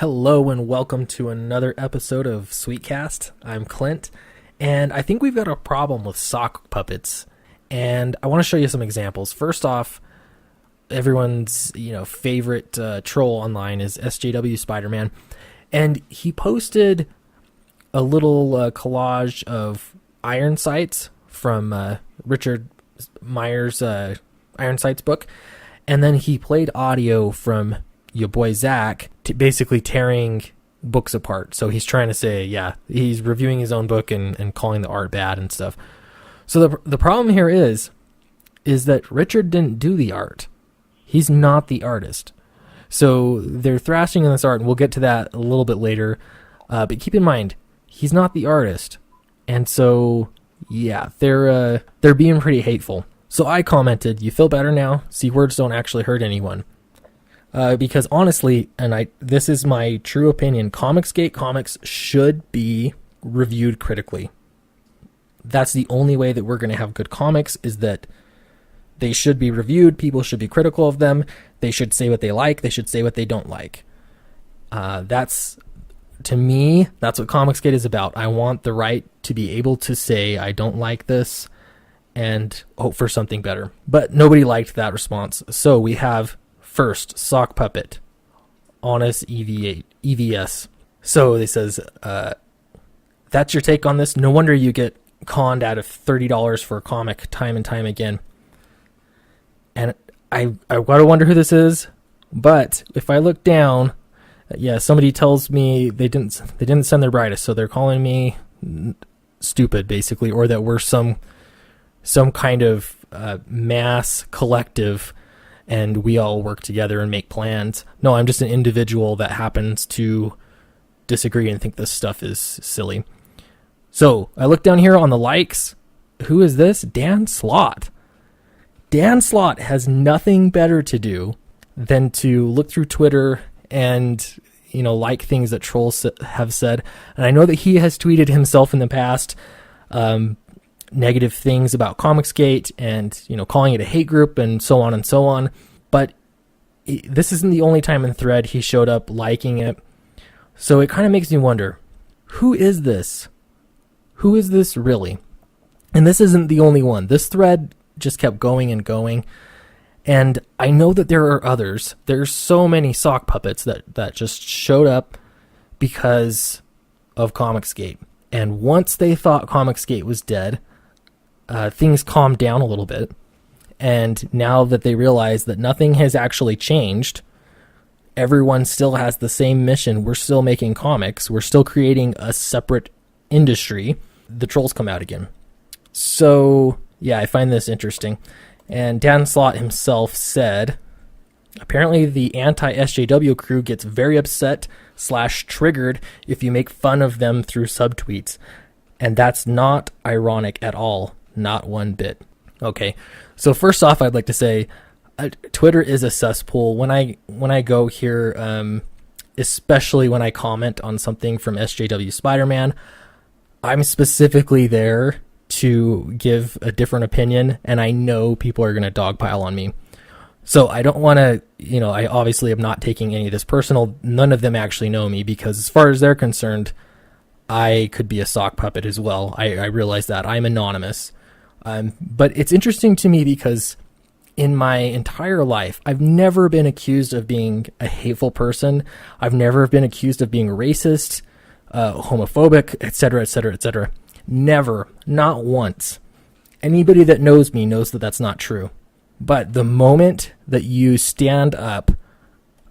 Hello and welcome to another episode of Sweetcast. I'm Clint, and I think we've got a problem with sock puppets, and I want to show you some examples. First off, everyone's favorite troll online is SJW Spider-Man, and he posted a little collage of iron sights from Richard Meyer's Iron Sights book, and then he played audio from your boy Zach basically tearing books apart. So he's trying to say, he's reviewing his own book and calling the art bad and stuff. So the problem here is that Richard didn't do the art. He's not the artist. So they're thrashing in this art, and we'll get to that a little bit later. But keep in mind, he's not the artist. And so, they're being pretty hateful. So I commented, you feel better now? See, words don't actually hurt anyone. Because honestly, this is my true opinion, Comicsgate comics should be reviewed critically. That's the only way that we're going to have good comics, is that they should be reviewed. People should be critical of them. They should say what they like. They should say what they don't like. To me, that's what Comicsgate is about. I want the right to be able to say, I don't like this, and hope for something better. But nobody liked that response. So we have first, Sock Puppet, Honest EVS. So it says, that's your take on this? No wonder you get conned out of $30 for a comic time and time again. And I gotta wonder who this is, but if I look down, somebody tells me they didn't send their brightest, so they're calling me stupid, basically, or that we're some kind of mass collective and we all work together and make plans. No, I'm just an individual that happens to disagree and think this stuff is silly. So I look down here on the likes. Who is this? Dan Slott. Dan Slott has nothing better to do than to look through Twitter and like things that trolls have said. And I know that he has tweeted himself in the past negative things about Comicsgate and calling it a hate group and so on and so on. But this isn't the only time in thread he showed up liking it. So it kind of makes me wonder, who is this? Who is this really? And this isn't the only one. This thread just kept going and going. And I know that there are others. There's so many sock puppets that just showed up because of Comicsgate. And once they thought Comicsgate was dead, things calmed down a little bit. And now that they realize that nothing has actually changed, everyone still has the same mission. We're still making comics. We're still creating a separate industry. The trolls come out again. So, I find this interesting. And Dan Slott himself said, apparently the anti-SJW crew gets very upset / triggered if you make fun of them through subtweets. And that's not ironic at all. Not one bit. Okay, so first off, I'd like to say Twitter is a cesspool. When I go here, especially when I comment on something from SJW Spider-Man, I'm specifically there to give a different opinion, and I know people are going to dogpile on me. So I don't want to, I obviously am not taking any of this personal. None of them actually know me, because as far as they're concerned, I could be a sock puppet as well. I realize that. I'm anonymous. But it's interesting to me because in my entire life, I've never been accused of being a hateful person. I've never been accused of being racist, homophobic, etc., etc., etc. Never, not once. Anybody that knows me knows that that's not true. But the moment that you stand up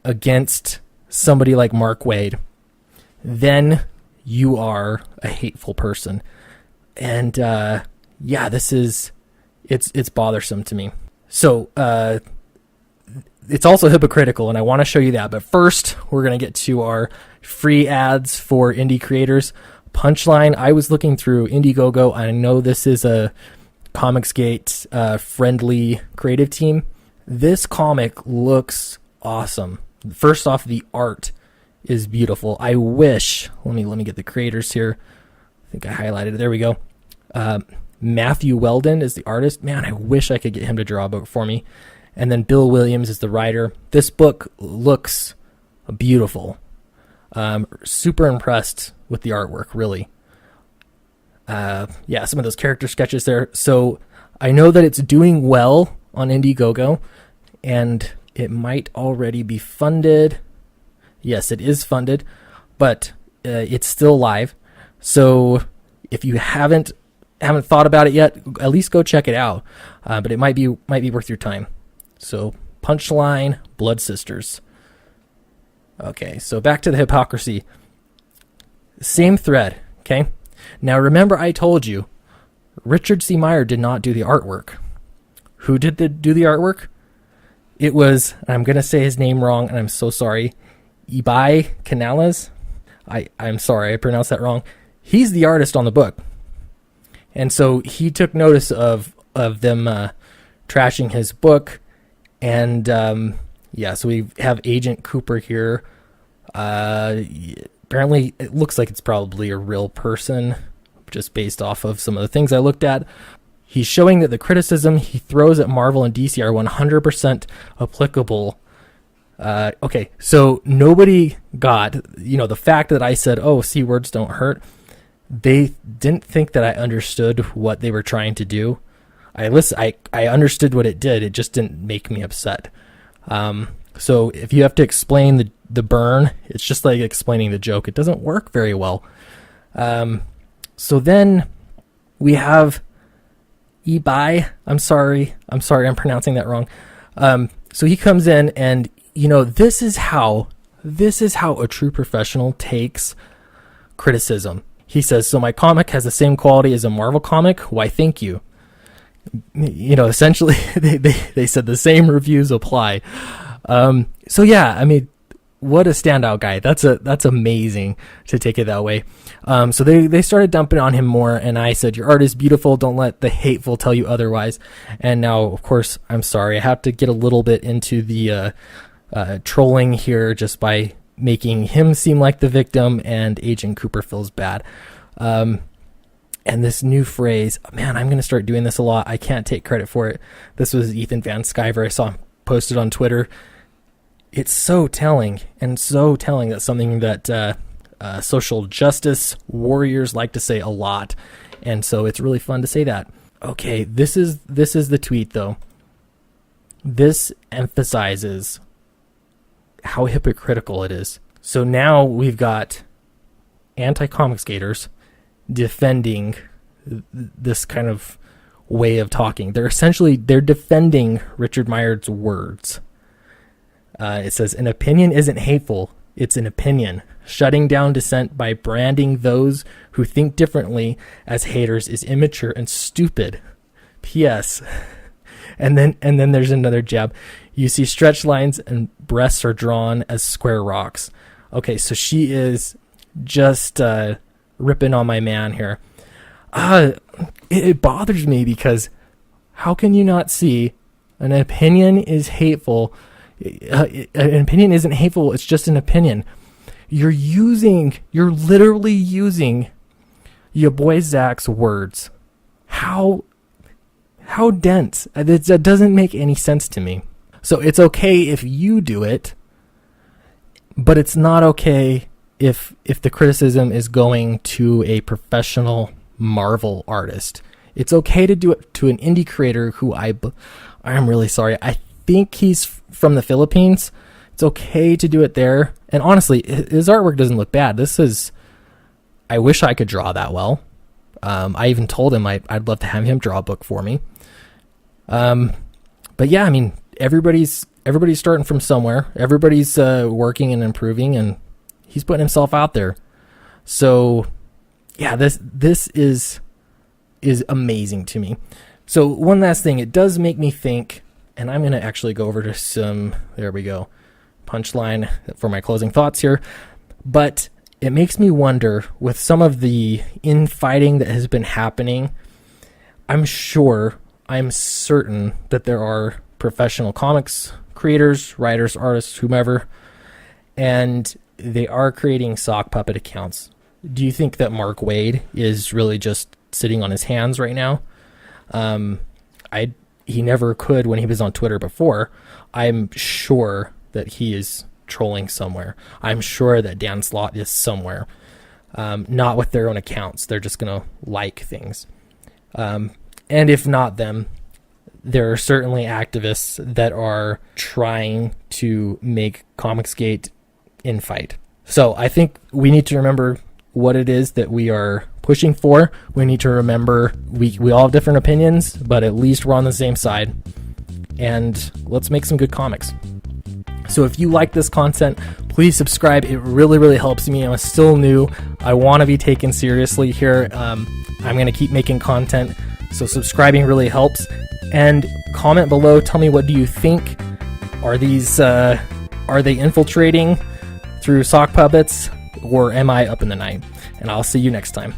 against somebody like Mark Waid, then you are a hateful person. And it's bothersome to me. So it's also hypocritical, and I want to show you that. But first, we're going to get to our free ads for indie creators. Punchline, I was looking through Indiegogo. I know this is a Comicsgate friendly creative team. This comic looks awesome. First off, the art is beautiful. I wish, let me get the creators here. I think I highlighted it. There we go. Matthew Weldon is the artist. Man, I wish I could get him to draw a book for me. And then Bill Williams is the writer. This book looks beautiful. Super impressed with the artwork, really. Yeah, some of those character sketches there. So I know that it's doing well on Indiegogo, and it might already be funded. Yes, it is funded, but it's still live. So if you haven't thought about it yet, at least go check it out. But it might be worth your time. So Punchline, Blood Sisters. Okay, so back to the hypocrisy. Same thread, okay? Now remember I told you, Richard C. Meyer did not do the artwork. Who did do the artwork? It was, I'm going to say his name wrong, and I'm so sorry, Ibai Canales. I'm sorry, I pronounced that wrong. He's the artist on the book. And so he took notice of them trashing his book. And yeah, so we have Agent Cooper here. Apparently, it looks like it's probably a real person, just based off of some of the things I looked at. He's showing that the criticism he throws at Marvel and DC are 100% applicable. Okay, so nobody got, the fact that I said, oh, C words don't hurt. They didn't think that I understood what they were trying to do. I understood what it did. It just didn't make me upset. So if you have to explain the burn, it's just like explaining the joke. It doesn't work very well. So then we have Ibai. I'm sorry, I'm pronouncing that wrong. So he comes in, and this is how a true professional takes criticism. He says, so my comic has the same quality as a Marvel comic. Why, thank you. Essentially they said the same reviews apply. So yeah, I mean, what a standout guy. That's amazing to take it that way. So they started dumping on him more, and I said, your art is beautiful. Don't let the hateful tell you otherwise. And now, of course, I'm sorry. I have to get a little bit into the trolling here, just by making him seem like the victim, and Agent Cooper feels bad. And this new phrase, man, I'm going to start doing this a lot. I can't take credit for it. This was Ethan Van Sciver. I saw him posted on Twitter. It's so telling, and so telling. That's something that social justice warriors like to say a lot. And so it's really fun to say that. Okay, this is the tweet, though. This emphasizes how hypocritical it is. So now we've got anti-comics gators defending this kind of way of talking. They're defending Richard Meyer's words. It says, an opinion isn't hateful, it's an opinion. Shutting down dissent by branding those who think differently as haters is immature and stupid. P.S. And then there's another jab. You see stretch lines and breasts are drawn as square rocks. Okay, so she is just ripping on my man here. It bothers me, because how can you not see an opinion is hateful? An opinion isn't hateful. It's just an opinion. You're literally using your boy Zach's words. How dense. That doesn't make any sense to me. So it's okay if you do it, but it's not okay if the criticism is going to a professional Marvel artist. It's okay to do it to an indie creator who I'm really sorry. I think he's from the Philippines. It's okay to do it there. And honestly, his artwork doesn't look bad. I wish I could draw that well. I even told him I'd love to have him draw a book for me. But yeah, I mean, everybody's starting from somewhere. Everybody's working and improving, and he's putting himself out there. So yeah, this is amazing to me. So one last thing, it does make me think, and I'm going to actually go over to there we go, punchline for my closing thoughts here. But it makes me wonder, with some of the infighting that has been happening, I'm certain that there are professional comics creators, writers, artists, whomever, and they are creating sock puppet accounts. Do you think that Mark Waid is really just sitting on his hands right now? He never could when he was on Twitter before. I'm sure that he is trolling somewhere. I'm sure that Dan Slott is somewhere, not with their own accounts. They're just going to like things. And if not them, there are certainly activists that are trying to make Comicsgate infight. So I think we need to remember what it is that we are pushing for. We need to remember we all have different opinions, but at least we're on the same side. And let's make some good comics. So if you like this content, please subscribe. It really, really helps me. I'm still new. I want to be taken seriously here. I'm going to keep making content. So subscribing really helps. And comment below. Tell me, what do you think? Are they infiltrating through sock puppets, or am I up in the night? And I'll see you next time.